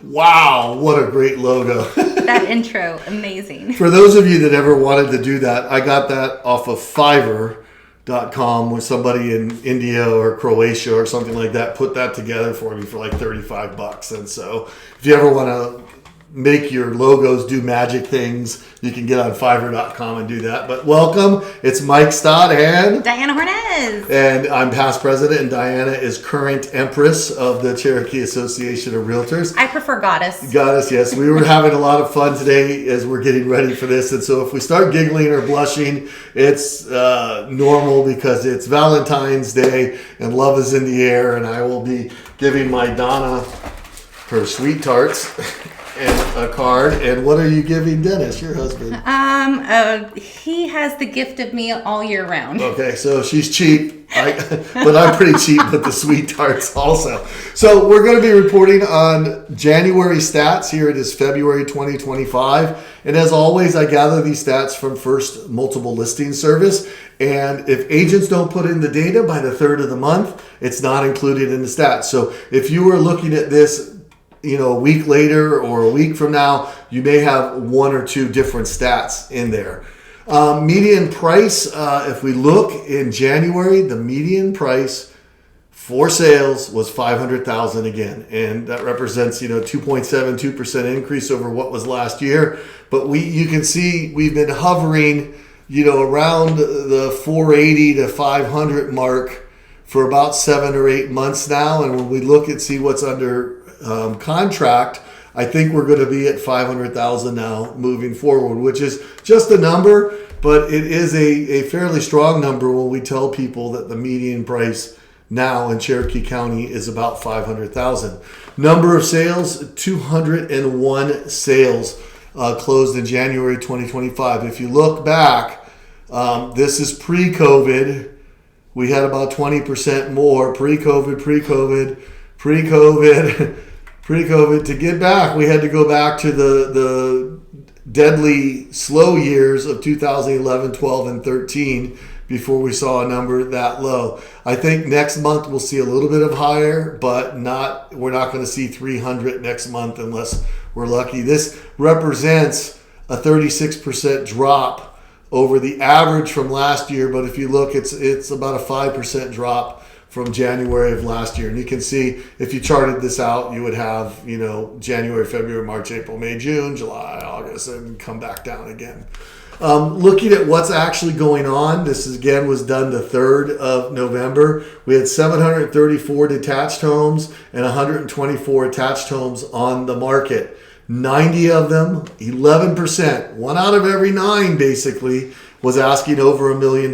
Wow, what a great logo. That intro, amazing. For those of you that ever wanted to do that, I got that off of Fiverr.com with somebody in India or Croatia or something like that put that together for me for like $35. And so if you ever want to make your logos do magic things, you can get on Fiverr.com and do that. But welcome. It's Mike Stott and Diana Hornez. And I'm past president, and Diana is current empress of the Cherokee Association of Realtors. I prefer goddess. Goddess, yes. We were having a lot of fun today as we're getting ready for this. And so if we start giggling or blushing, it's normal because it's Valentine's Day and love is in the air. And I will be giving my Donna her sweet tarts and a card. And what are you giving Dennis, your husband? He has the gift of me all year round. Okay, so she's cheap, but I'm pretty cheap with the sweet tarts also. So we're going to be reporting on January stats. Here it is February 2025. And as always, I gather these stats from First Multiple Listing Service. And if agents don't put in the data by the 3rd of the month, it's not included in the stats. So if you were looking at this a week later or a week from now, you may have one or two different stats in there. Median price, if we look in January, the median price for sales was $500,000 again. And that represents, 2.72% increase over what was last year. But you can see we've been hovering, around the 480 to 500 mark for about 7 or 8 months now. And when we look and see what's under contract, I think we're going to be at 500,000 now moving forward, which is just a number, but it is a fairly strong number when we tell people that the median price now in Cherokee County is about 500,000. Number of sales, 201 sales closed in January 2025. If you look back, this is pre-COVID. We had about 20% more pre-COVID. To get back, we had to go back to the deadly slow years of 2011, 12, and 13 before we saw a number that low. I think next month we'll see a little bit of higher, but we're not going to see 300 next month unless we're lucky. This represents a 36% drop over the average from last year, but if you look, it's about a 5% drop from January of last year. And you can see if you charted this out, you would have, January, February, March, April, May, June, July, August, and come back down again. Looking at what's actually going on, this again was done the 3rd of November. We had 734 detached homes and 124 attached homes on the market. 90 of them, 11%, 1 out of every 9 basically, was asking over $1 million.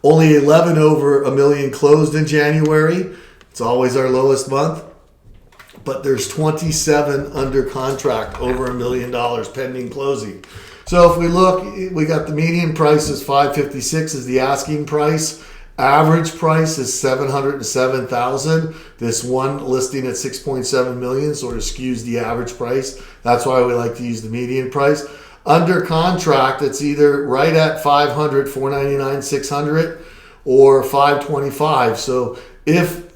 Only 11 over $1 million closed in January. It's always our lowest month. But there's 27 under contract over $1 million pending closing. So if we look, we got the median price is $556 is the asking price. Average price is $707,000. This one listing at $6.7 million sort of skews the average price. That's why we like to use the median price. Under contract, it's either right at 500, 499, 600, or 525. So if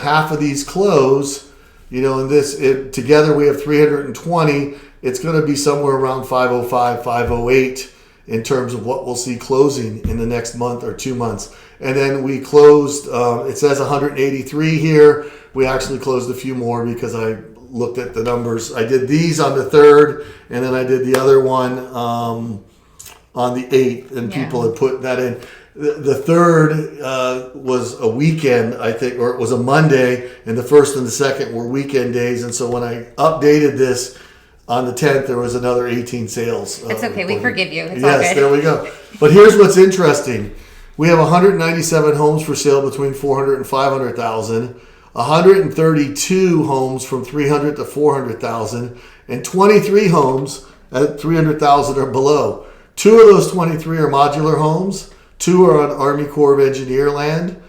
half of these close, together we have 320. It's going to be somewhere around 505, 508 in terms of what we'll see closing in the next month or 2 months. And then we closed. It says 183 here. We actually closed a few more because I looked at the numbers. I did these on the 3rd, and then I did the other one on the 8th, and people had put that in. The 3rd was a weekend, I think, or it was a Monday, and the 1st and the 2nd were weekend days. And so when I updated this on the 10th, there was another 18 sales. It's okay. We forgive you. It's all good. Yes, there we go. But here's what's interesting. We have 197 homes for sale between 400 and 500,000. 132 homes from 300 to 400,000, and 23 homes at 300,000 or below. 2 of those 23 are modular homes. 2 are on Army Corps of Engineer land.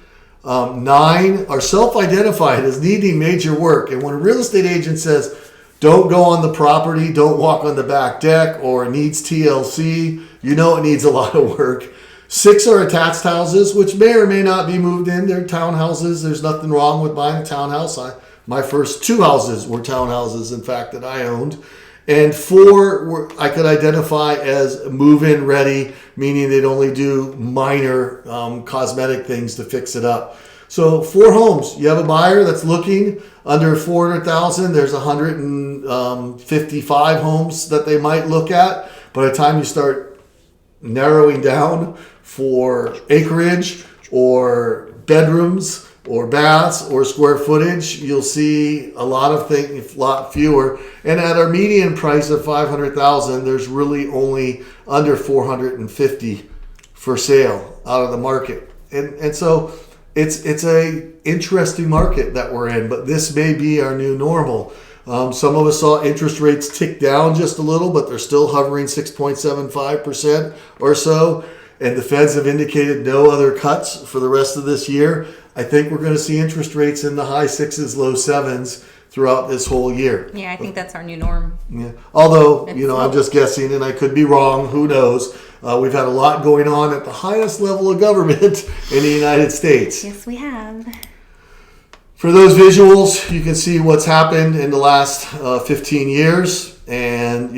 9 are self-identified as needing major work. And when a real estate agent says, don't go on the property, don't walk on the back deck, or needs TLC, it needs a lot of work. 6 are attached houses, which may or may not be moved in. They're townhouses. There's nothing wrong with buying a townhouse. My first 2 houses were townhouses, in fact, that I owned. And 4 I could identify as move-in ready, meaning they'd only do minor cosmetic things to fix it up. So 4 homes. You have a buyer that's looking under 400,000. There's 155 homes that they might look at. By the time you start narrowing down for acreage or bedrooms or baths or square footage, you'll see a lot of things, a lot fewer. And at our median price of 500,000, there's really only under 450 for sale out of the market. And so it's a interesting market that we're in, but this may be our new normal. Some of us saw interest rates tick down just a little, but they're still hovering 6.75% or so. And the Feds have indicated no other cuts for the rest of this year. I think we're going to see interest rates in the high 6s, low 7s throughout this whole year. Yeah, I think that's our new norm. Yeah. Although, I'm just guessing and I could be wrong. Who knows? We've had a lot going on at the highest level of government in the United States. Yes, we have. For those visuals, you can see what's happened in the last 15 years. And,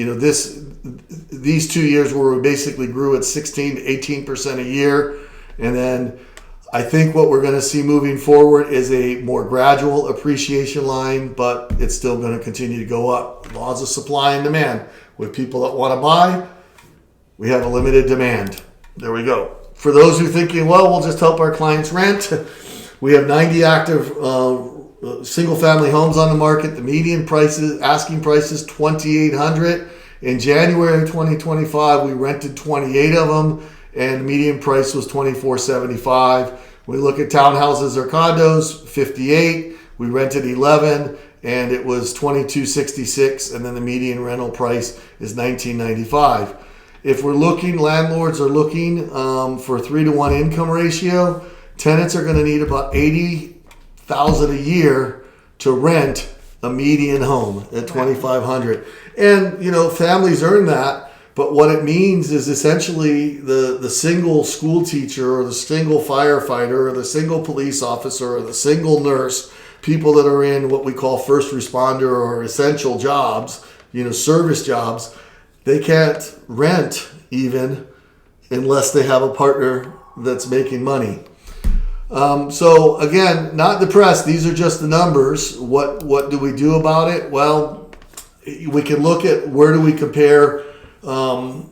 these 2 years where we basically grew at 16 to 18% a year. And then I think what we're going to see moving forward is a more gradual appreciation line, but it's still going to continue to go up. Laws of supply and demand. With people that want to buy, we have a limited demand. There we go. For those who are thinking, well, we'll just help our clients rent, we have 90 active single-family homes on the market. The median asking price is $2,800. In January 2025, we rented 28 of them, and the median price was $2,475. We look at townhouses or condos, 58. We rented 11, and it was $2,266, and then the median rental price is $1,995. If we're looking, landlords are looking for 3-to-1 income ratio. Tenants are going to need about $80,000 a year to rent a median home at $2,500. And, families earn that. But what it means is essentially the single school teacher or the single firefighter or the single police officer or the single nurse, people that are in what we call first responder or essential jobs, service jobs, they can't rent even unless they have a partner that's making money. So again, not depressed. These are just the numbers. What do we do about it? Well, we can look at where do we compare. Well,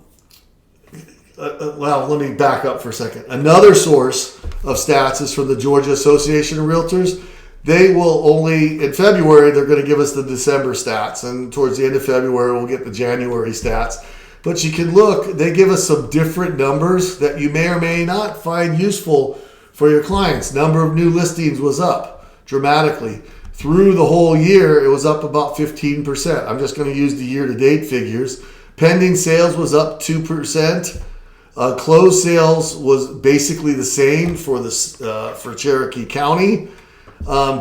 let me back up for a second. Another source of stats is from the Georgia Association of Realtors. They will only, in February, they're going to give us the December stats. And towards the end of February, we'll get the January stats. But you can look, they give us some different numbers that you may or may not find useful for your clients. Number of new listings was up dramatically. Through the whole year, it was up about 15%. I'm just going to use the year-to-date figures. Pending sales was up 2%. Closed sales was basically the same for Cherokee County.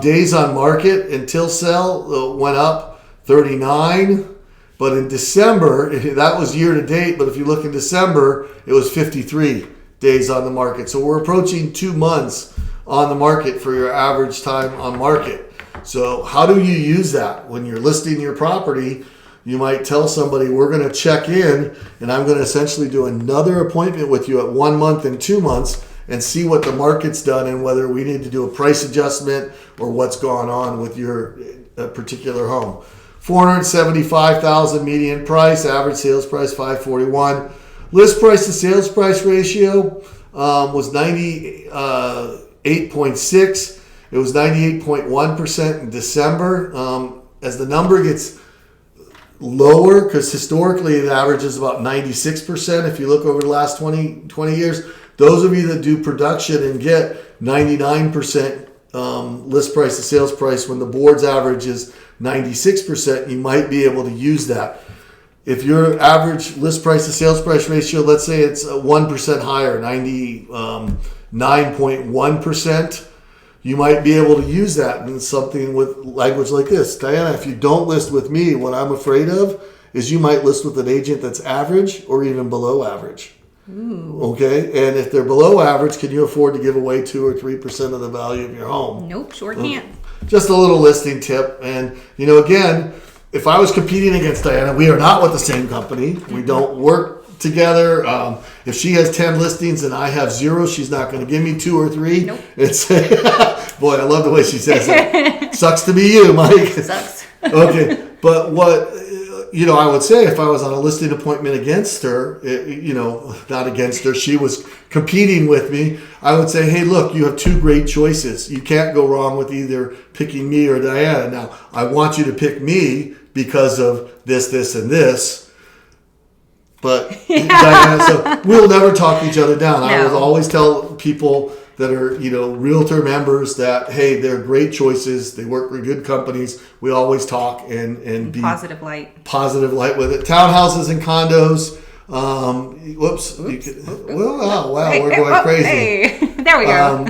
Days on market until sell went up 39. But in December, that was year-to-date, but if you look in December, it was 53 days on the market. So we're approaching 2 months on the market for your average time on market. So how do you use that? When you're listing your property, you might tell somebody, we're going to check in and I'm going to essentially do another appointment with you at 1 month and 2 months and see what the market's done and whether we need to do a price adjustment or what's going on with your particular home. $475,000 median price, average sales price $541. List price to sales price ratio was 98.6. It was 98.1% in December. As the number gets lower, because historically it averages about 96% if you look over the last 20 years. Those of you that do production and get 99% list price to sales price when the board's average is 96%, you might be able to use that. If your average list price to sales price ratio, let's say it's 1% higher, 99.1%, you might be able to use that in something with language like this. Diana, if you don't list with me, what I'm afraid of is you might list with an agent that's average or even below average. Ooh. Okay, and if they're below average, can you afford to give away 2 or 3% of the value of your home? Nope, sure can't. just a little listing tip. And, again, if I was competing against Diana, we are not with the same company. We don't work together. If she has 10 listings and I have 0, she's not going to give me 2 or 3. Nope. It's boy, I love the way she says it. Sucks to be you, Mike. Sucks. Okay, but what I would say if I was on a listing appointment against her, not against her, she was competing with me. I would say, hey, look, you have 2 great choices. You can't go wrong with either picking me or Diana. Now, I want you to pick me because of this, and this. But Diana, so we'll never talk each other down. No. I will always tell people that are, realtor members that, hey, they're great choices. They work for good companies. We always talk and be positive light with it. Townhouses and condos. Whoops. Wow, we're going crazy. Hey, there we go.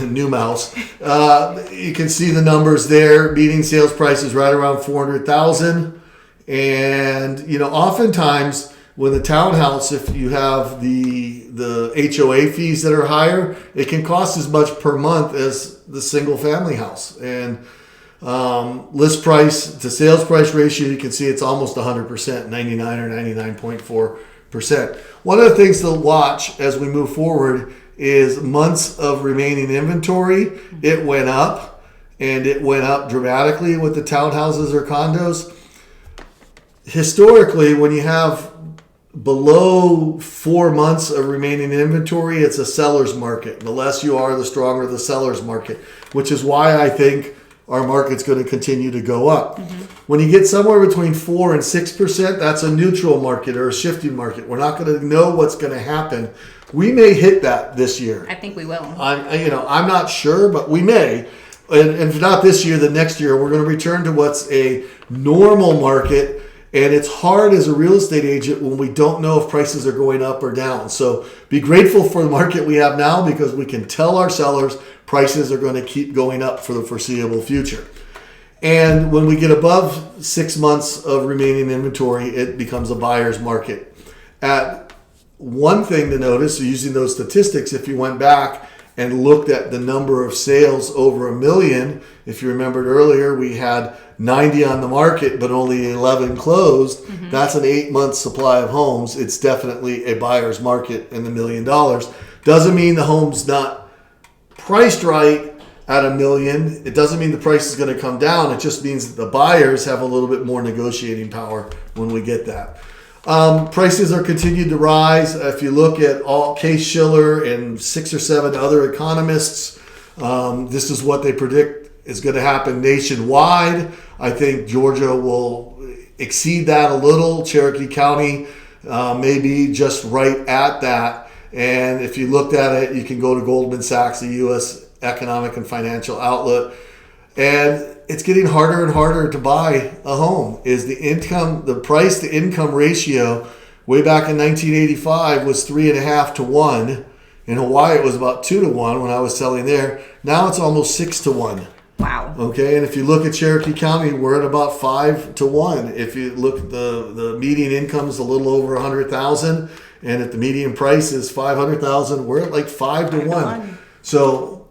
New mouse. You can see the numbers there. Median sales price is right around $400,000. And, oftentimes when the townhouse, if you have the HOA fees that are higher, it can cost as much per month as the single family house. And list price to sales price ratio, you can see it's almost 100%, 99 or 99.4%. One of the things to watch as we move forward is months of remaining inventory. It went up, and it went up dramatically with the townhouses or condos. Historically, when you have below 4 months of remaining inventory, it's a seller's market. The less you are, the stronger the seller's market, which is why I think our market's going to continue to go up. Mm-hmm. When you get somewhere between 4 and 6%, that's a neutral market or a shifting market. We're not going to know what's going to happen. We may hit that this year. I think we will. I'm not sure, but we may. And if not this year, the next year, we're going to return to what's a normal market. And it's hard as a real estate agent when we don't know if prices are going up or down. So be grateful for the market we have now, because we can tell our sellers prices are going to keep going up for the foreseeable future. And when we get above 6 months of remaining inventory, it becomes a buyer's market. One thing to notice, using those statistics, if you went back and looked at the number of sales over $1 million, if you remembered earlier, we had 90 on the market, but only 11 closed. Mm-hmm. That's an 8-month supply of homes. It's definitely a buyer's market in the $1 million. Doesn't mean the home's not priced right at $1 million. It doesn't mean the price is going to come down. It just means that the buyers have a little bit more negotiating power when we get that. Prices are continued to rise. If you look at all Case Shiller and 6 or 7 other economists, this is what they predict is going to happen nationwide. I think Georgia will exceed that a little. Cherokee County may be just right at that. And if you looked at it, you can go to Goldman Sachs, the U.S. Economic and Financial Outlet. And it's getting harder and harder to buy a home. The price to income ratio way back in 1985 was 3.5 to 1. In Hawaii, it was about 2 to 1 when I was selling there. Now it's almost 6 to 1. Wow. Okay, and if you look at Cherokee County, we're at about 5 to 1. If you look at the median income is a little over $100,000, and if the median price is $500,000, we're at like 5 to 1. So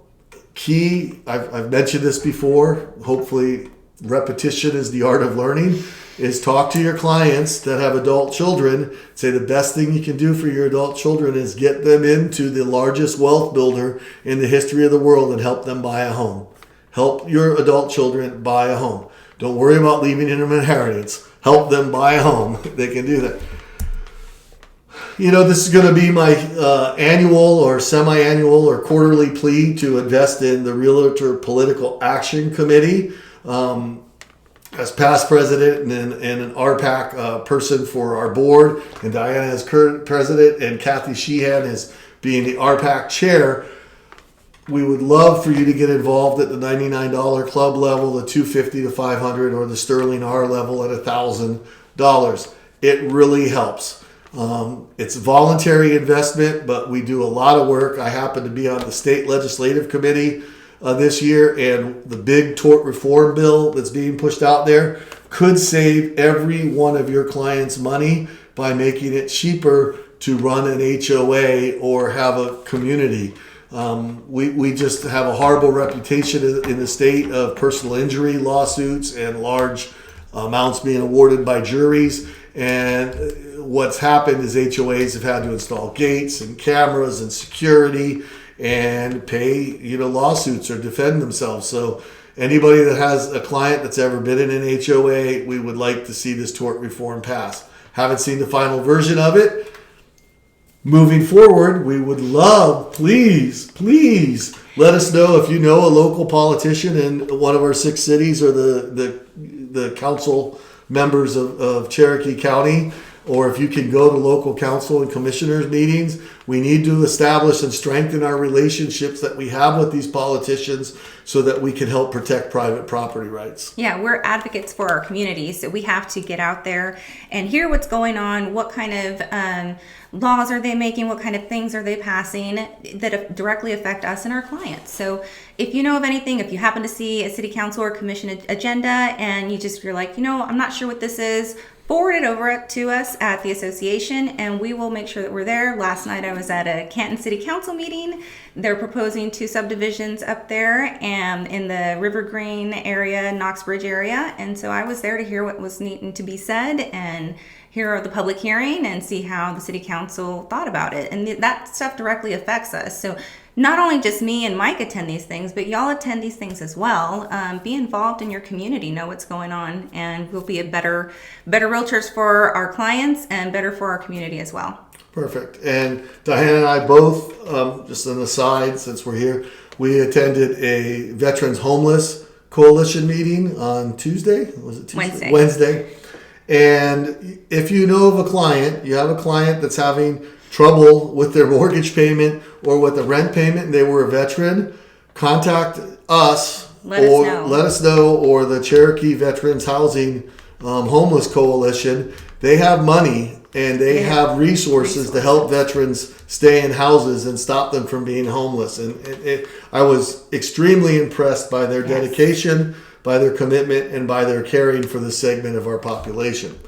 key, I've mentioned this before, hopefully repetition is the art of learning, is talk to your clients that have adult children. Say the best thing you can do for your adult children is get them into the largest wealth builder in the history of the world and help them buy a home. Help your adult children buy a home. Don't worry about leaving them inheritance. Help them buy a home. They can do that. This is going to be my annual or semi-annual or quarterly plea to invest in the Realtor Political Action Committee. As past president and an RPAC person for our board, and Diana as current president, and Kathy Sheehan as being the RPAC chair, we would love for you to get involved at the $99 club level, the $250 to $500, or the Sterling R level at $1,000. It really helps. It's a voluntary investment, but we do a lot of work. I happen to be on the state legislative committee this year, and the big tort reform bill that's being pushed out there could save every one of your clients money by making it cheaper to run an HOA or have a community. We just have a horrible reputation in the state of personal injury lawsuits and large amounts being awarded by juries. And what's happened is HOAs have had to install gates and cameras and security and pay, lawsuits or defend themselves. So anybody that has a client that's ever been in an HOA, we would like to see this tort reform pass. Haven't seen the final version of it. Moving forward, we would love, please let us know if you know a local politician in one of our 6 cities or the council members of Cherokee County, or if you can go to local council and commissioners meetings. We need to establish and strengthen our relationships that we have with these politicians so that we can help protect private property rights. Yeah, we're advocates for our community, so we have to get out there and hear what's going on, what kind of laws are they making, what kind of things are they passing that directly affect us and our clients. So if you know of anything, if you happen to see a city council or commission agenda and you're like, I'm not sure what this is, forward it over to us at the association and we will make sure that we're there. Last night I was at a Canton City Council meeting. They're proposing 2 subdivisions up there and in the River Green area, Knox Bridge area. And so I was there to hear what was needing to be said and hear the public hearing and see how the city council thought about it. And that stuff directly affects us. So not only just me and Mike attend these things, but y'all attend these things as well. Be involved in your community, know what's going on, and we'll be a better realtors for our clients and better for our community as well. Perfect. And Diana and I both, just an aside since we're here, we attended a Veterans Homeless Coalition meeting on Tuesday. Was it Tuesday? Wednesday. And if you know of a client, you have a client that's having trouble with their mortgage payment or with the rent payment and they were a veteran, contact us let us know, or the Cherokee Veterans Housing Homeless Coalition. They have money and they have resources to help veterans stay in houses and stop them from being homeless. And I was extremely impressed by their dedication, by their commitment, and by their caring for this segment of our population.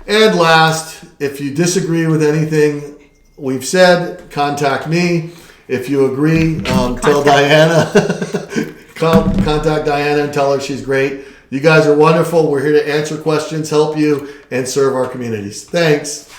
And last, if you disagree with anything we've said, contact me. If you agree, tell Diana. Contact Diana and tell her she's great. You guys are wonderful. We're here to answer questions, help you, and serve our communities. Thanks.